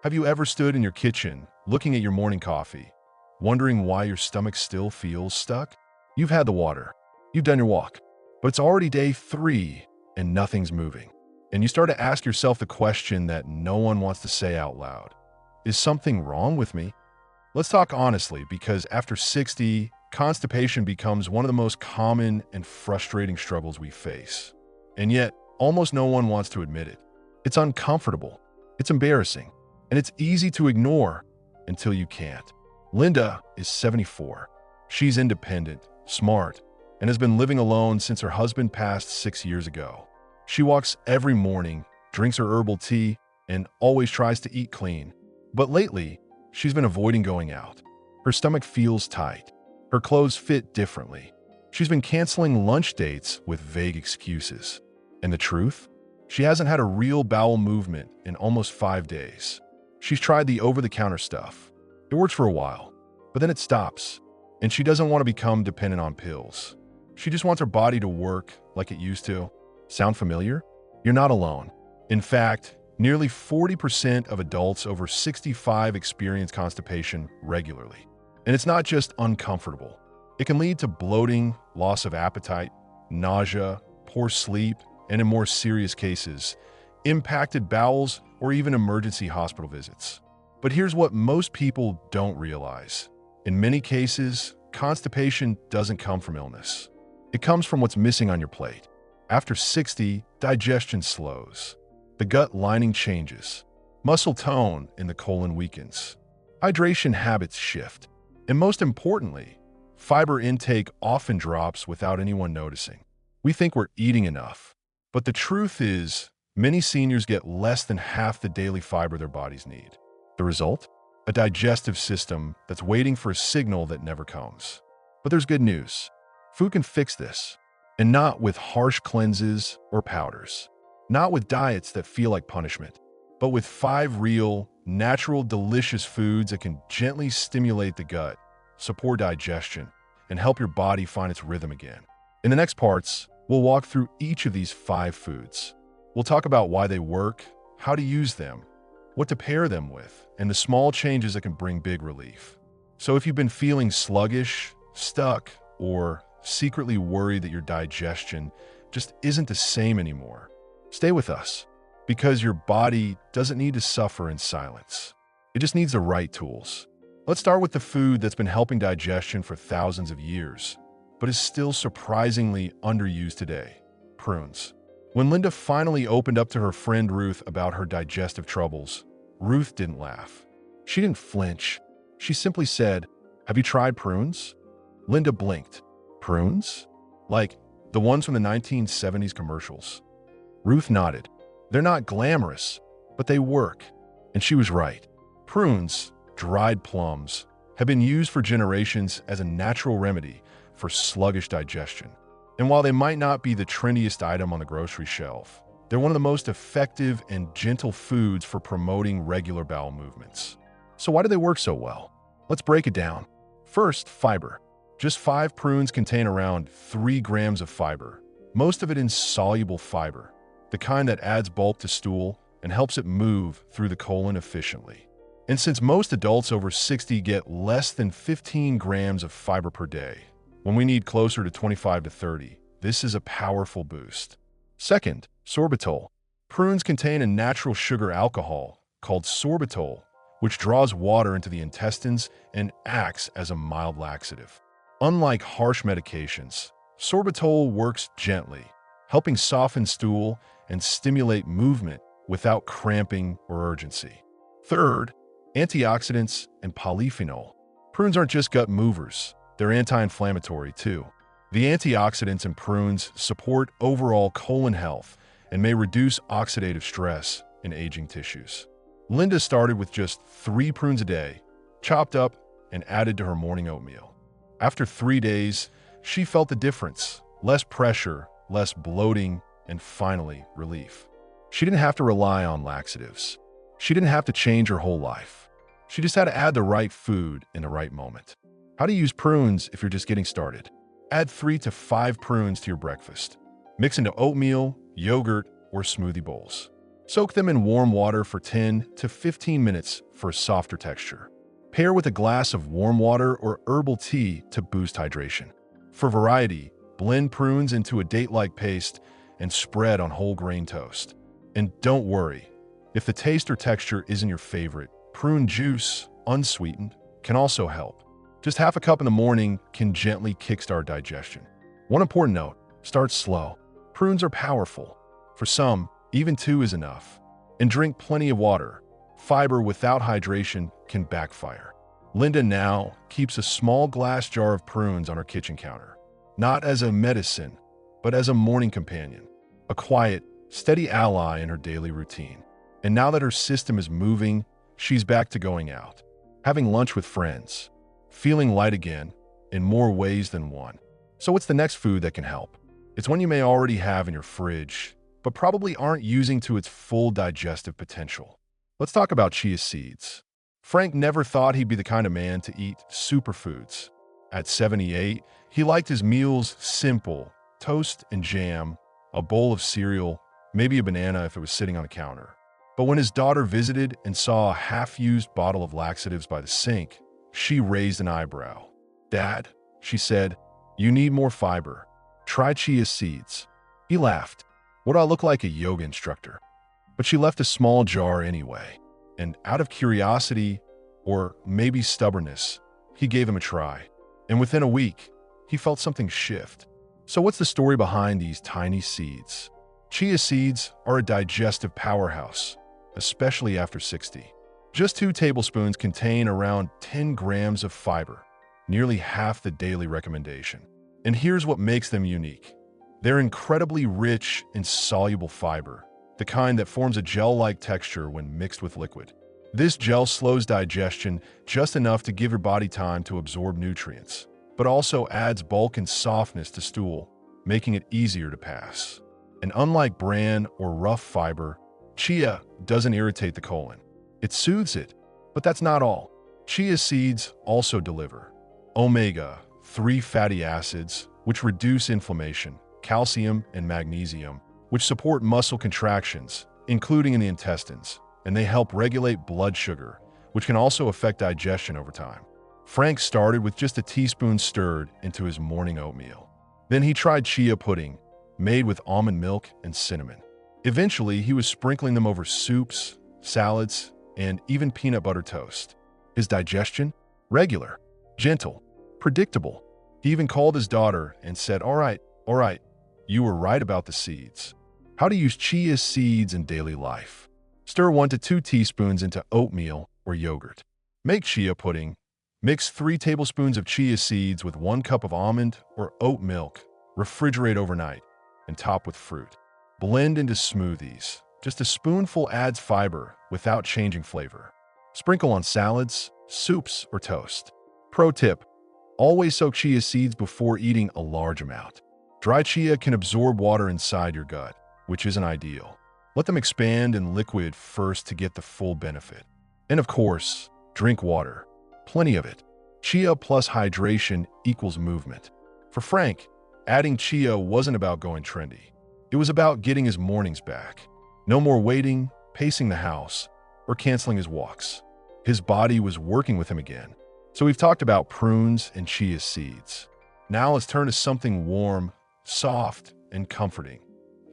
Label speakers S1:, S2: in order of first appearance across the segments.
S1: Have you ever stood in your kitchen, looking at your morning coffee, wondering why your stomach still feels stuck? You've had the water, you've done your walk, but it's already day 3 and nothing's moving. And you start to ask yourself the question that no one wants to say out loud. Is something wrong with me? Let's talk honestly, because after 60, constipation becomes one of the most common and frustrating struggles we face. And yet, almost no one wants to admit it. It's uncomfortable, it's embarrassing, and it's easy to ignore until you can't. Linda is 74. She's independent, smart, and has been living alone since her husband passed 6 years ago. She walks every morning, drinks her herbal tea, and always tries to eat clean. But lately, she's been avoiding going out. Her stomach feels tight. Her clothes fit differently. She's been canceling lunch dates with vague excuses. And the truth? She hasn't had a real bowel movement in almost 5 days. She's tried the over-the-counter stuff. It works for a while, but then it stops, and she doesn't want to become dependent on pills. She just wants her body to work like it used to. Sound familiar? You're not alone. In fact, nearly 40% of adults over 65 experience constipation regularly. And it's not just uncomfortable. It can lead to bloating, loss of appetite, nausea, poor sleep, and in more serious cases, impacted bowels or even emergency hospital visits. But here's what most people don't realize. In many cases, constipation doesn't come from illness. It comes from what's missing on your plate. After 60, digestion slows. The gut lining changes. Muscle tone in the colon weakens. Hydration habits shift. And most importantly, fiber intake often drops without anyone noticing. We think we're eating enough, but the truth is, many seniors get less than half the daily fiber their bodies need. The result? A digestive system that's waiting for a signal that never comes. But there's good news. Food can fix this, and not with harsh cleanses or powders. Not with diets that feel like punishment, but with 5 real, natural, delicious foods that can gently stimulate the gut, support digestion, and help your body find its rhythm again. In the next parts, we'll walk through each of these 5 foods. We'll talk about why they work, how to use them, what to pair them with, and the small changes that can bring big relief. So if you've been feeling sluggish, stuck, or secretly worried that your digestion just isn't the same anymore, stay with us, because your body doesn't need to suffer in silence. It just needs the right tools. Let's start with the food that's been helping digestion for thousands of years, but is still surprisingly underused today: prunes. When Linda finally opened up to her friend Ruth about her digestive troubles, Ruth didn't laugh. She didn't flinch. She simply said, "Have you tried prunes?" Linda blinked. Prunes? Like the ones from the 1970s commercials? Ruth nodded. They're not glamorous, but they work. And she was right. Prunes, dried plums, have been used for generations as a natural remedy for sluggish digestion. And while they might not be the trendiest item on the grocery shelf, they're one of the most effective and gentle foods for promoting regular bowel movements. So why do they work so well? Let's break it down. First, fiber. Just 5 prunes contain around 3 grams of fiber, most of it insoluble fiber, the kind that adds bulk to stool and helps it move through the colon efficiently. And since most adults over 60 get less than 15 grams of fiber per day, when we need closer to 25 to 30, this is a powerful boost. Second, sorbitol. Prunes contain a natural sugar alcohol called sorbitol, which draws water into the intestines and acts as a mild laxative. Unlike harsh medications, sorbitol works gently, helping soften stool and stimulate movement without cramping or urgency. Third, antioxidants and polyphenol. Prunes aren't just gut movers, they're anti-inflammatory too. The antioxidants in prunes support overall colon health and may reduce oxidative stress in aging tissues. Linda started with just 3 prunes a day, chopped up and added to her morning oatmeal. After 3 days, she felt the difference: less pressure, less bloating, and finally, relief. She didn't have to rely on laxatives. She didn't have to change her whole life. She just had to add the right food in the right moment. How to use prunes if you're just getting started. Add 3 to 5 prunes to your breakfast. Mix into oatmeal, yogurt, or smoothie bowls. Soak them in warm water for 10 to 15 minutes for a softer texture. Pair with a glass of warm water or herbal tea to boost hydration. For variety, blend prunes into a date-like paste and spread on whole grain toast. And don't worry, if the taste or texture isn't your favorite, prune juice, unsweetened, can also help. Just half a cup in the morning can gently kickstart digestion. One important note, start slow. Prunes are powerful. For some, even 2 is enough. And drink plenty of water. Fiber without hydration can backfire. Linda now keeps a small glass jar of prunes on her kitchen counter, not as a medicine, but as a morning companion, a quiet, steady ally in her daily routine. And now that her system is moving, she's back to going out, having lunch with friends, feeling light again in more ways than one. So what's the next food that can help? It's one you may already have in your fridge, but probably aren't using to its full digestive potential. Let's talk about chia seeds. Frank never thought he'd be the kind of man to eat superfoods. At 78, he liked his meals simple: toast and jam, a bowl of cereal, maybe a banana if it was sitting on the counter. But when his daughter visited and saw a half-used bottle of laxatives by the sink, she raised an eyebrow. "Dad," she said, "you need more fiber. Try chia seeds." He laughed. "Would I look like a yoga instructor?" But she left a small jar anyway. And out of curiosity, or maybe stubbornness, he gave him a try. And within a week, he felt something shift. So what's the story behind these tiny seeds? Chia seeds are a digestive powerhouse, especially after 60. Just 2 tablespoons contain around 10 grams of fiber, nearly half the daily recommendation. And here's what makes them unique. They're incredibly rich in soluble fiber, the kind that forms a gel-like texture when mixed with liquid. This gel slows digestion just enough to give your body time to absorb nutrients, but also adds bulk and softness to stool, making it easier to pass. And unlike bran or rough fiber, chia doesn't irritate the colon. It soothes it, but that's not all. Chia seeds also deliver omega-3 fatty acids, which reduce inflammation, calcium and magnesium, which support muscle contractions, including in the intestines, and they help regulate blood sugar, which can also affect digestion over time. Frank started with just a teaspoon stirred into his morning oatmeal. Then he tried chia pudding, made with almond milk and cinnamon. Eventually, he was sprinkling them over soups, salads, and even peanut butter toast. His digestion? Regular, gentle, predictable. He even called his daughter and said, all right, you were right about the seeds." How to use chia seeds in daily life. Stir 1 to 2 teaspoons into oatmeal or yogurt. Make chia pudding. Mix 3 tablespoons of chia seeds with 1 cup of almond or oat milk. Refrigerate overnight and top with fruit. Blend into smoothies. Just a spoonful adds fiber without changing flavor. Sprinkle on salads, soups, or toast. Pro tip: always soak chia seeds before eating a large amount. Dry chia can absorb water inside your gut, which isn't ideal. Let them expand in liquid first to get the full benefit. And of course, drink water. Plenty of it. Chia plus hydration equals movement. For Frank, adding chia wasn't about going trendy. It was about getting his mornings back. No more waiting, pacing the house, or canceling his walks. His body was working with him again. So we've talked about prunes and chia seeds. Now let's turn to something warm, soft, and comforting,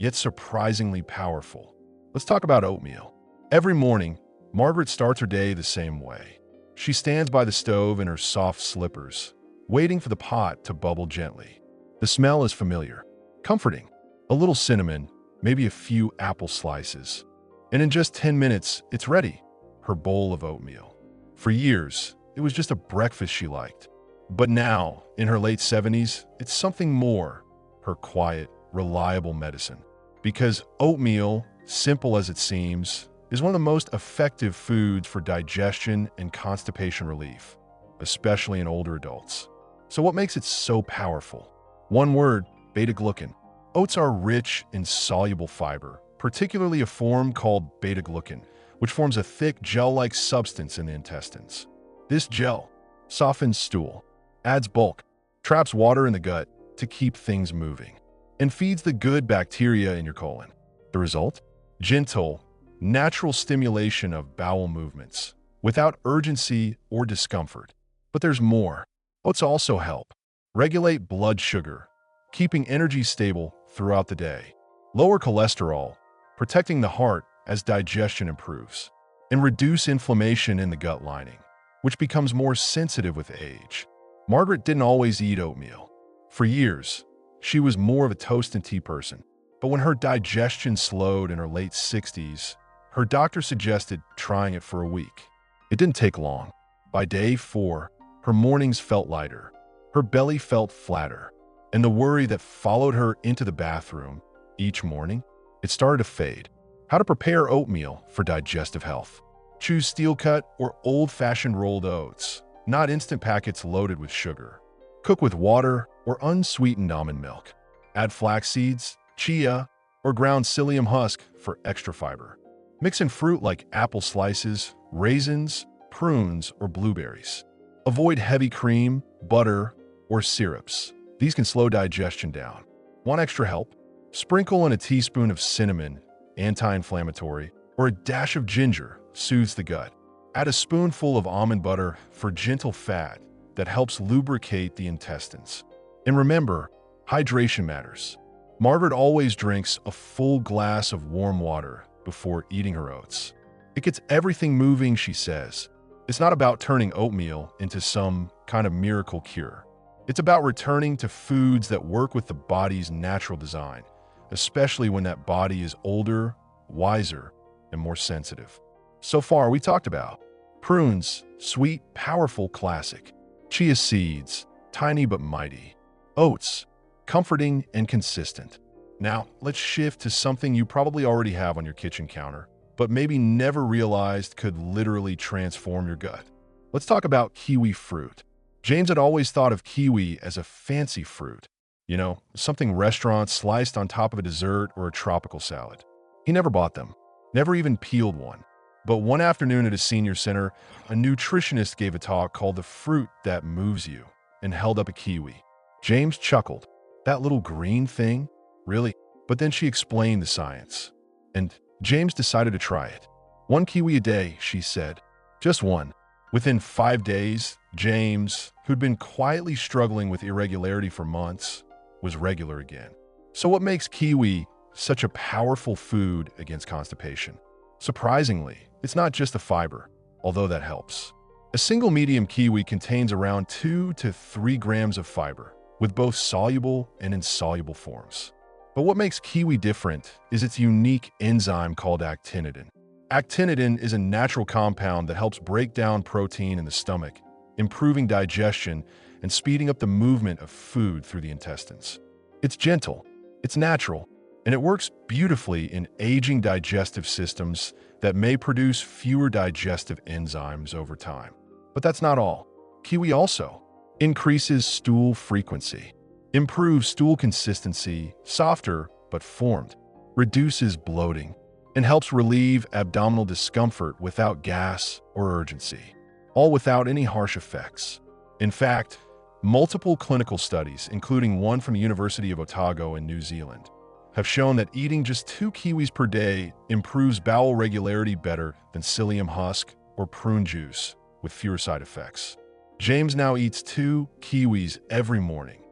S1: yet surprisingly powerful. Let's talk about oatmeal. Every morning, Margaret starts her day the same way. She stands by the stove in her soft slippers, waiting for the pot to bubble gently. The smell is familiar, comforting. A little cinnamon, maybe a few apple slices. And in just 10 minutes, it's ready, her bowl of oatmeal. For years, it was just a breakfast she liked. But now, in her late 70s, it's something more, her quiet, reliable medicine. Because oatmeal, simple as it seems, is one of the most effective foods for digestion and constipation relief, especially in older adults. So what makes it so powerful? One word: beta-glucan. Oats are rich in soluble fiber, particularly a form called beta-glucan, which forms a thick gel-like substance in the intestines. This gel softens stool, adds bulk, traps water in the gut to keep things moving, and feeds the good bacteria in your colon. The result? Gentle, natural stimulation of bowel movements, without urgency or discomfort. But there's more. Oats also help regulate blood sugar, keeping energy stable throughout the day, lower cholesterol, protecting the heart as digestion improves, and reduce inflammation in the gut lining, which becomes more sensitive with age. Margaret didn't always eat oatmeal. For years, she was more of a toast and tea person. But when her digestion slowed in her late 60s, her doctor suggested trying it for a week. It didn't take long. By day 4, her mornings felt lighter, her belly felt flatter, and the worry that followed her into the bathroom each morning, it started to fade. How to prepare oatmeal for digestive health. Choose steel-cut or old-fashioned rolled oats, not instant packets loaded with sugar. Cook with water or unsweetened almond milk. Add flax seeds, chia, or ground psyllium husk for extra fiber. Mix in fruit like apple slices, raisins, prunes, or blueberries. Avoid heavy cream, butter, or syrups. These can slow digestion down. Want extra help? Sprinkle in a teaspoon of cinnamon, anti-inflammatory, or a dash of ginger, soothes the gut. Add a spoonful of almond butter for gentle fat that helps lubricate the intestines. And remember, hydration matters. Margaret always drinks a full glass of warm water before eating her oats. It gets everything moving, she says. It's not about turning oatmeal into some kind of miracle cure. It's about returning to foods that work with the body's natural design, especially when that body is older, wiser, and more sensitive. So far, we talked about prunes, sweet, powerful, classic. Chia seeds, tiny but mighty. Oats, comforting and consistent. Now, let's shift to something you probably already have on your kitchen counter, but maybe never realized could literally transform your gut. Let's talk about kiwi fruit. James had always thought of kiwi as a fancy fruit. You know, something restaurants sliced on top of a dessert or a tropical salad. He never bought them, never even peeled one. But one afternoon at a senior center, a nutritionist gave a talk called The Fruit That Moves You and held up a kiwi. James chuckled. That little green thing? Really? But then she explained the science. And James decided to try it. 1 kiwi a day, she said. Just one. Within 5 days, James, who'd been quietly struggling with irregularity for months, was regular again. So what makes kiwi such a powerful food against constipation? Surprisingly, it's not just the fiber, although that helps. A single medium kiwi contains around 2 to 3 grams of fiber, with both soluble and insoluble forms. But what makes kiwi different is its unique enzyme called actinidin. Actinidin is a natural compound that helps break down protein in the stomach, improving digestion and speeding up the movement of food through the intestines. It's gentle, it's natural, and it works beautifully in aging digestive systems that may produce fewer digestive enzymes over time. But that's not all. Kiwi also increases stool frequency, improves stool consistency, softer but formed, reduces bloating, and helps relieve abdominal discomfort without gas or urgency, all without any harsh effects. In fact, multiple clinical studies, including one from the University of Otago in New Zealand, have shown that eating just 2 kiwis per day improves bowel regularity better than psyllium husk or prune juice, with fewer side effects. James now eats 2 kiwis every morning,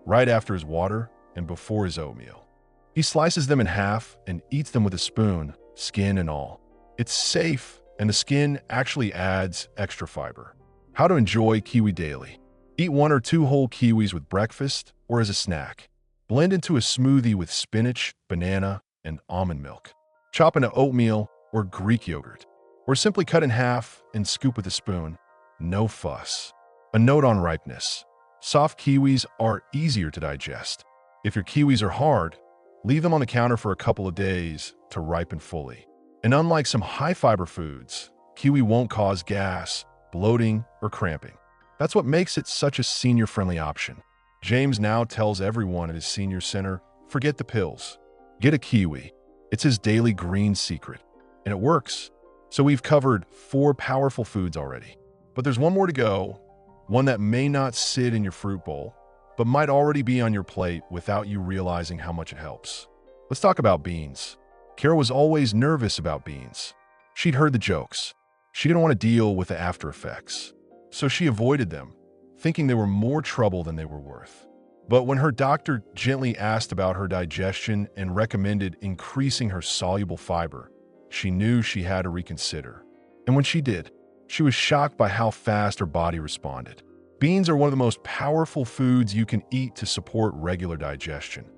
S1: right after his water and before his oatmeal. He slices them in half and eats them with a spoon, skin and all. It's safe, and the skin actually adds extra fiber. How to enjoy kiwi daily. Eat 1 or 2 whole kiwis with breakfast or as a snack. Blend into a smoothie with spinach, banana, and almond milk. Chop into oatmeal or Greek yogurt. Or simply cut in half and scoop with a spoon. No fuss. A note on ripeness. Soft kiwis are easier to digest. If your kiwis are hard, leave them on the counter for a couple of days to ripen fully. And unlike some high-fiber foods, kiwi won't cause gas, bloating, or cramping. That's what makes it such a senior-friendly option. James now tells everyone at his senior center, forget the pills. Get a kiwi. It's his daily green secret. And it works. So we've covered 4 powerful foods already. But there's one more to go, one that may not sit in your fruit bowl, but might already be on your plate without you realizing how much it helps. Let's talk about beans. Carol was always nervous about beans. She'd heard the jokes. She didn't want to deal with the after effects. So she avoided them, thinking they were more trouble than they were worth. But when her doctor gently asked about her digestion and recommended increasing her soluble fiber, she knew she had to reconsider. And when she did, she was shocked by how fast her body responded. Beans are one of the most powerful foods you can eat to support regular digestion,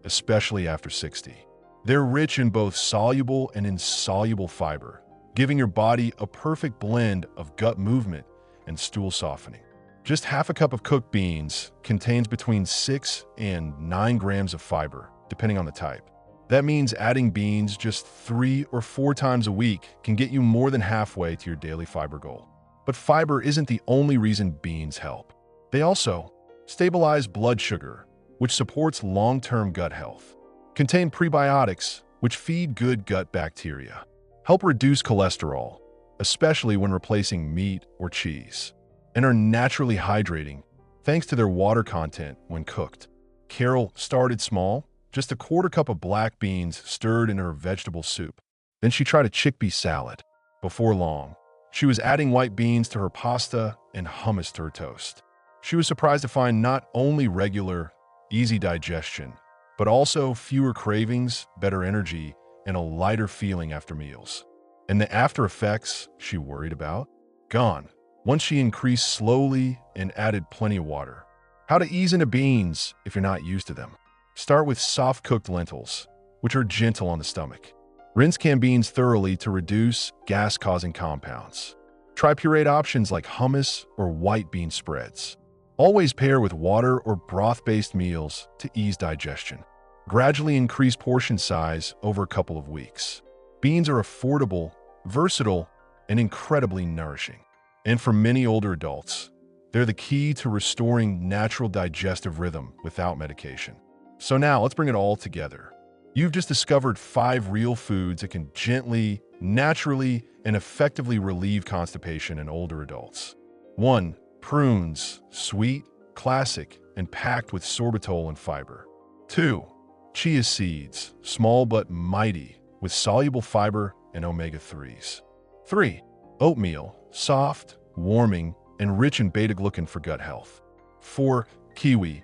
S1: especially after 60. They're rich in both soluble and insoluble fiber, giving your body a perfect blend of gut movement and stool softening. Just half a cup of cooked beans contains between 6 and 9 grams of fiber, depending on the type. That means adding beans just 3 or 4 times a week can get you more than halfway to your daily fiber goal. But fiber isn't the only reason beans help. They also stabilize blood sugar, which supports long-term gut health, contain prebiotics, which feed good gut bacteria, help reduce cholesterol, especially when replacing meat or cheese, and are naturally hydrating thanks to their water content when cooked. Carol started small, just a quarter cup of black beans stirred in her vegetable soup. Then she tried a chickpea salad. Before long, she was adding white beans to her pasta and hummus to her toast. She was surprised to find not only regular, easy digestion, but also fewer cravings, better energy, and a lighter feeling after meals. And the after effects she worried about? Gone. Once she increased slowly and added plenty of water. How to ease into beans if you're not used to them. Start with soft-cooked lentils, which are gentle on the stomach. Rinse canned beans thoroughly to reduce gas-causing compounds. Try pureed options like hummus or white bean spreads. Always pair with water or broth-based meals to ease digestion. Gradually increase portion size over a couple of weeks. Beans are affordable, versatile, and incredibly nourishing. And for many older adults, they're the key to restoring natural digestive rhythm without medication. So now let's bring it all together. You've just discovered 5 real foods that can gently, naturally, and effectively relieve constipation in older adults. 1. Prunes, sweet, classic, and packed with sorbitol and fiber. 2. Chia seeds, small but mighty, with soluble fiber and omega-3s. 3. Oatmeal, soft, warming, and rich in beta-glucan for gut health. 4. Kiwi,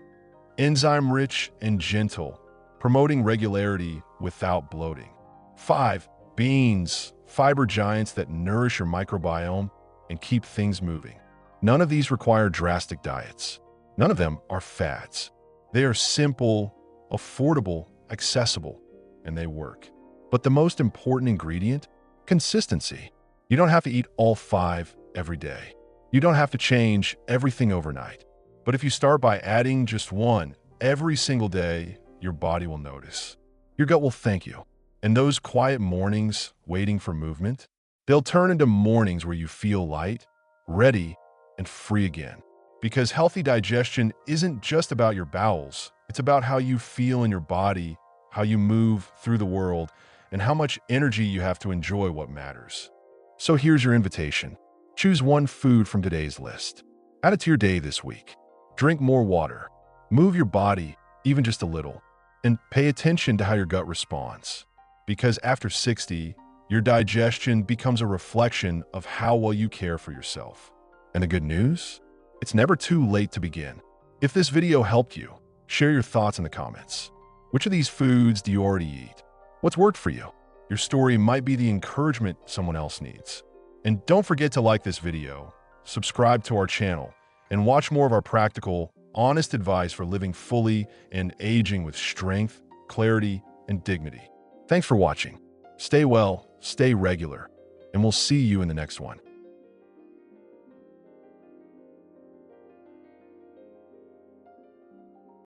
S1: enzyme-rich and gentle, promoting regularity without bloating. 5. Beans, fiber giants that nourish your microbiome and keep things moving. None of these require drastic diets. None of them are fads. They are simple, affordable, accessible, and they work. But the most important ingredient? Consistency. You don't have to eat all 5 every day. You don't have to change everything overnight. But if you start by adding just 1 every single day, your body will notice. Your gut will thank you. And those quiet mornings waiting for movement, they'll turn into mornings where you feel light, ready, and free again. Because healthy digestion isn't just about your bowels. It's about how you feel in your body, how you move through the world, and how much energy you have to enjoy what matters. So here's your invitation. Choose 1 food from today's list. Add it to your day this week. Drink more water. Move your body, even just a little. And pay attention to how your gut responds. Because after 60, your digestion becomes a reflection of how well you care for yourself. And the good news? It's never too late to begin. If this video helped you, share your thoughts in the comments. Which of these foods do you already eat? What's worked for you? Your story might be the encouragement someone else needs. And don't forget to like this video, subscribe to our channel, and watch more of our practical, honest advice for living fully and aging with strength, clarity, and dignity. Thanks for watching. Stay well, stay regular, and we'll see you in the next one.